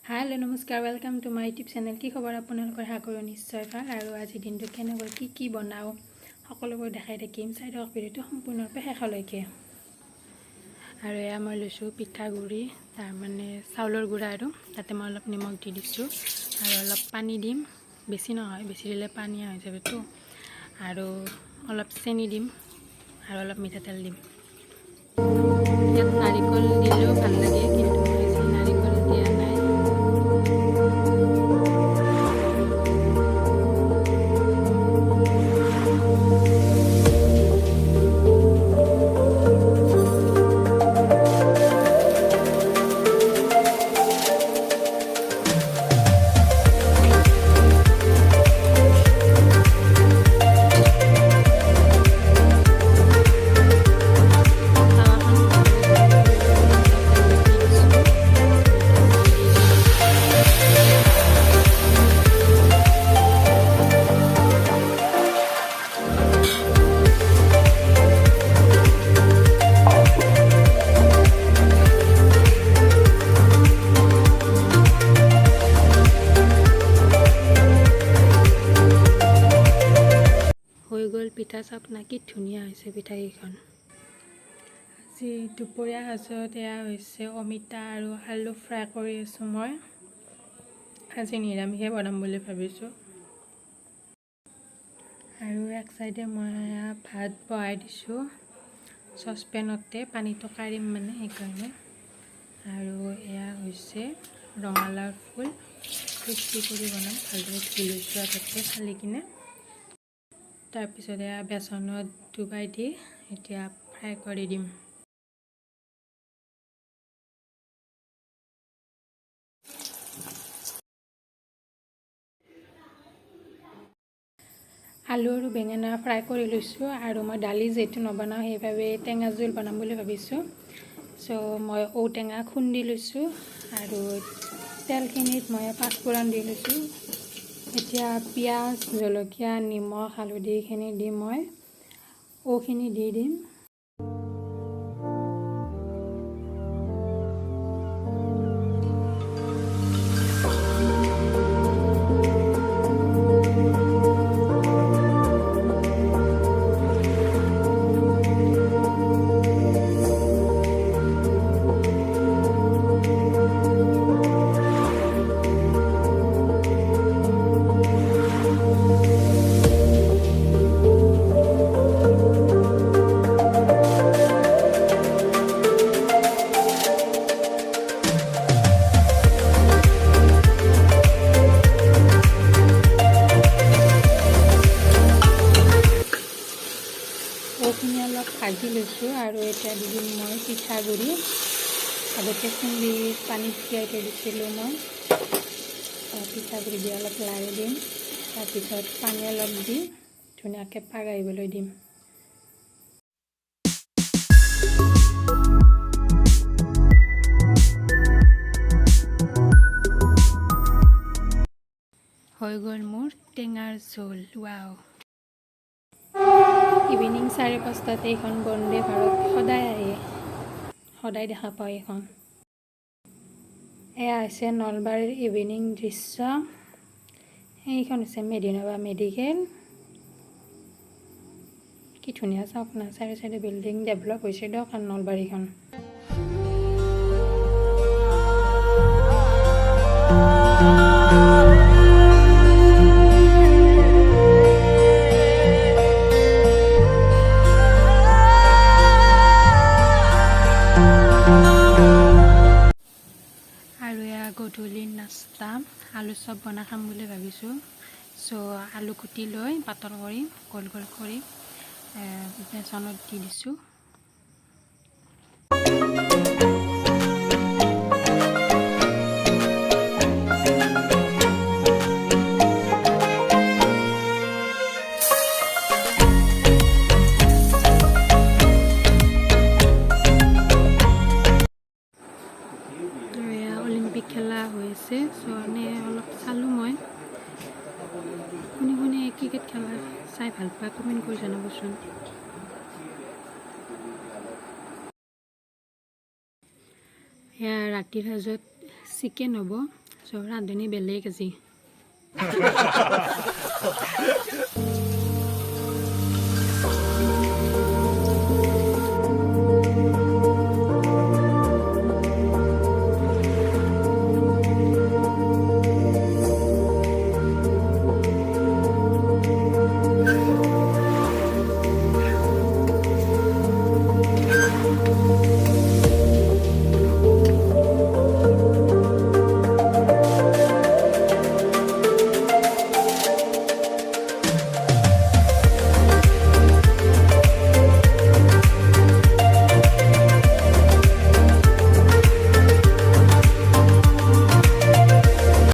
hello नमस्कार welcome to my YouTube channel की खबर आपनलोকৰ আশা কৰো নিশ্চয় ভাল আৰু আজি দিনটো কেনেকৈ কি বনাও সকলোবোৰ দেখাই থাকিম চাই থাকক ভিডিওটো সম্পূৰ্ণৰূপে শেষলৈকে আৰু এয়া মই লৈছো পিঠাগুৰি তাৰ মানে চাউলৰ গুড়া আৰু তাতে মই অলপ নিমখ দি দিছো আৰু অলপ পানী দিম বেছি নহয় বেছি দিলে পানীয়া হৈ যাব তো আৰু অলপ চেনি দিম আৰু অলপ মিঠাতেল দিম ইয়াত নাৰিকল দিলেও ভাল লাগে কিন্তু নাৰিকল দিয়া নাই পিঠা চাওক না কি ধুনীয়া হৈছে পিঠাকেইখন আজি দুপৰীয়া সাজত এয়া হৈছে অমিতা আৰু আলু ফ্ৰাই কৰি আছোঁ মই আজি নিৰামিষে বনাম বুলি ভাবিছোঁ আৰু এক সাইডে মই ভাত বহাই দিছোঁ চচপেনতে পানীটো কাঢ়িম মানে সেইকাৰণে আৰু এয়া হৈছে ৰঙালাওৰ ফুল ক্ৰিস্পি কৰি বনাম ভালদৰে ধুই লৈছোঁ আগতে ফালি কিনে তাৰপিছত এয়া বেচনত ডুবাই দি এতিয়া ফ্ৰাই কৰি দিম আলু আৰু বেঙেনা ফ্ৰাই কৰি লৈছোঁ আৰু মই দালি যেটো নবনাওঁ সেইভাবে টেঙা জোল বনাম বুলি ভাবিছোঁ সো মই ঔটেঙা খুন্দি লৈছোঁ আৰু তেলখিনিত মই পাঁচফোৰণ দি লৈছোঁ এতিয়া পিঁয়াজ জলকীয়া নিমখ হালধিখিনি দি মই ঔখিনি দি দিম ঔখিনি অলপ ভাজি লৈছোঁ আৰু এতিয়া দি দিম মই পিঠাগুড়ি আগতে খুন্দি পানীত তিয়াই থৈ দিছিলোঁ মই পিঠাগুড়ি দি অলপ লাৰি দিম তাৰপিছত পানী অলপ দি ধুনীয়াকৈ পগাইবলৈ দিম হৈ গ'ল মোৰ টেঙাৰ জোল ৱাও ইভিনিং 5:30 এইখন বন্দে ভাৰত সদায় আহে সদায় দেখা পাওঁ এইখন এয়া হৈছে নলবাৰীৰ ইভিনিং দৃশ্য এইখন হৈছে মেডিনাবা মেডিকেল কি ধুনীয়া চাওক না চাইডে চাইডে বিল্ডিং ডেভেলপ হৈছে দিয়ক আৰু নলবাৰীখন গধূলি নাস্তা আলু চপ বনাই খাম বুলি ভাবিছোঁ সো আলু কুটি লৈ পাতল কৰি গোল গোল কৰি বেচনত দি দিছোঁ খেলা হৈছে সো এনে অলপ চালোঁ মই কোনে ক্ৰিকেট খেলা চাই ভাল পায় কমেণ্ট কৰি জনাবচোন ৰাতিৰ সাজত চিকেন হ'ব চব ৰান্ধনি বেলেগ আজি